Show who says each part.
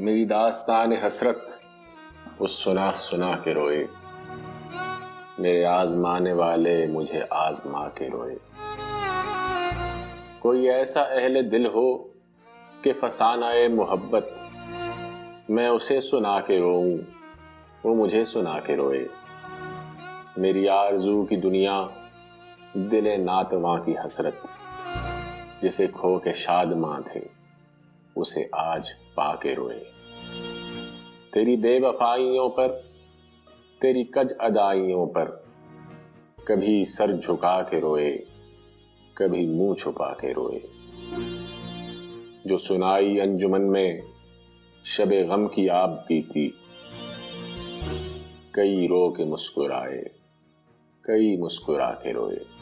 Speaker 1: میری داستان حسرت اس سنا سنا کے روئے، میرے آزمانے والے مجھے آزما کے روئے۔ کوئی ایسا اہل دل ہو کہ فسانہ محبت، میں اسے سنا کے روؤں وہ مجھے سنا کے روئے۔ میری آرزو کی دنیا دل ناتواں کی حسرت، جسے کھو کے شادماں تھے اسے آج پا کے روئے۔ تیری بے وفائیوں پر، تیری کج ادائیوں پر، کبھی سر جھکا کے روئے، کبھی منہ چھپا کے روئے۔ جو سنائی انجمن میں شب غم کی آپ بیتی، کئی رو کے مسکرائے، کئی مسکرا کے روئے۔